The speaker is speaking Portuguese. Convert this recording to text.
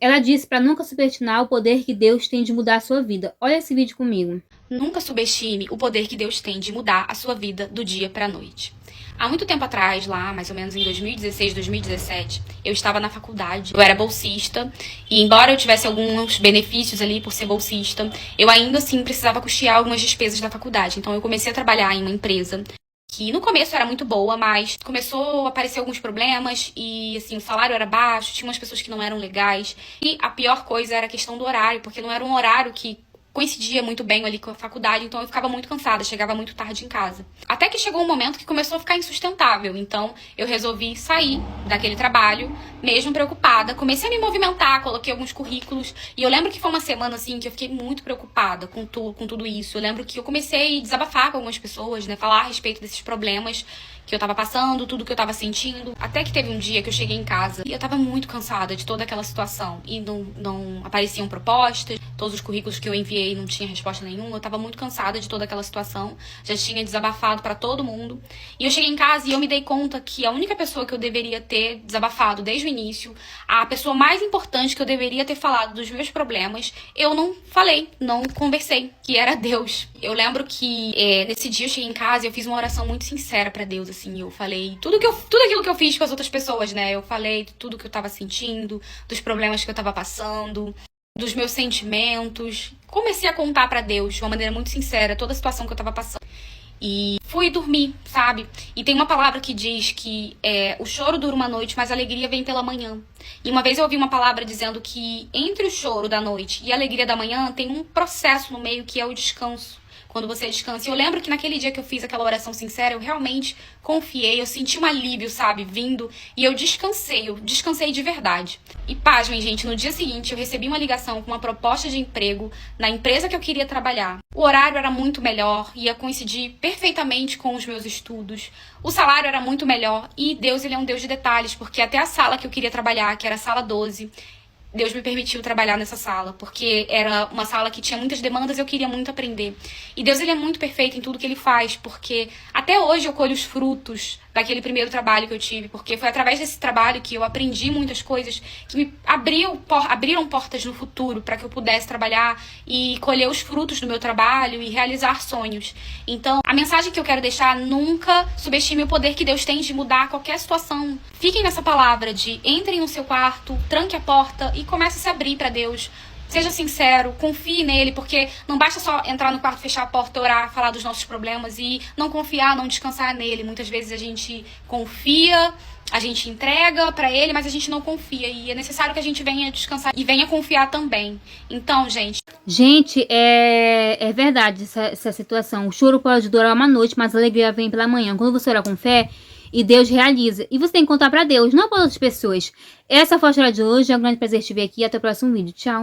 Ela disse para nunca subestimar o poder que Deus tem de mudar a sua vida. Olha esse vídeo comigo. Nunca subestime o poder que Deus tem de mudar a sua vida do dia para a noite. Há muito tempo atrás, lá mais ou menos em 2016, 2017, eu estava na faculdade, eu era bolsista, e embora eu tivesse alguns benefícios ali por ser bolsista, eu ainda assim precisava custear algumas despesas da faculdade. Então eu comecei a trabalhar em uma empresa que no começo era muito boa, mas começou a aparecer alguns problemas e, assim, o salário era baixo, tinha umas pessoas que não eram legais. E a pior coisa era a questão do horário, porque não era um horário que coincidia muito bem ali com a faculdade, então eu ficava muito cansada, chegava muito tarde em casa. Até que chegou um momento que começou a ficar insustentável, então eu resolvi sair daquele trabalho, mesmo preocupada. Comecei a me movimentar, coloquei alguns currículos, e eu lembro que foi uma semana, assim, que eu fiquei muito preocupada com tudo isso. Eu lembro que eu comecei a desabafar com algumas pessoas, né, falar a respeito desses problemas que eu tava passando, tudo que eu tava sentindo. Até que teve um dia que eu cheguei em casa e eu tava muito cansada de toda aquela situação. E não apareciam propostas, todos os currículos que eu enviei não tinha resposta nenhuma. Eu tava muito cansada de toda aquela situação. Já tinha desabafado pra todo mundo. E eu cheguei em casa e eu me dei conta que a única pessoa que eu deveria ter desabafado desde o início, a pessoa mais importante que eu deveria ter falado dos meus problemas, eu não falei, não conversei, que era Deus. Eu lembro que nesse dia eu cheguei em casa e eu fiz uma oração muito sincera pra Deus, assim. Eu falei tudo aquilo que eu fiz com as outras pessoas, né? Eu falei tudo que eu tava sentindo, dos problemas que eu tava passando, dos meus sentimentos. Comecei a contar pra Deus de uma maneira muito sincera toda a situação que eu tava passando. E fui dormir, sabe? E tem uma palavra que diz que o choro dura uma noite, mas a alegria vem pela manhã. E uma vez eu ouvi uma palavra dizendo que entre o choro da noite e a alegria da manhã tem um processo no meio que é o descanso. Quando você descansa. E eu lembro que naquele dia que eu fiz aquela oração sincera, eu realmente confiei, eu senti um alívio, sabe, vindo, e eu descansei de verdade. E pasmem, gente, no dia seguinte eu recebi uma ligação com uma proposta de emprego na empresa que eu queria trabalhar. O horário era muito melhor, ia coincidir perfeitamente com os meus estudos. O salário era muito melhor e Deus, ele é um Deus de detalhes, porque até a sala que eu queria trabalhar, que era a sala 12, Deus me permitiu trabalhar nessa sala, porque era uma sala que tinha muitas demandas e eu queria muito aprender. E Deus, ele é muito perfeito em tudo que ele faz, porque até hoje eu colho os frutos daquele primeiro trabalho que eu tive, porque foi através desse trabalho que eu aprendi muitas coisas que me abriram portas no futuro para que eu pudesse trabalhar e colher os frutos do meu trabalho e realizar sonhos. Então, a mensagem que eu quero deixar: nunca subestime o poder que Deus tem de mudar qualquer situação. Fiquem nessa palavra de entrem no seu quarto, tranque a porta e comece a se abrir para Deus. Seja sincero, confie nele, porque não basta só entrar no quarto, fechar a porta, orar, falar dos nossos problemas e não confiar, não descansar nele. Muitas vezes a gente confia, a gente entrega para ele, mas a gente não confia. E é necessário que a gente venha descansar e venha confiar também. Então, gente... Gente, é verdade essa situação. O choro pode durar uma noite, mas a alegria vem pela manhã. Quando você ora com fé, e Deus realiza. E você tem que contar pra Deus, não para outras pessoas. Essa foi a história de hoje. É um grande prazer te ver aqui. Até o próximo vídeo. Tchau.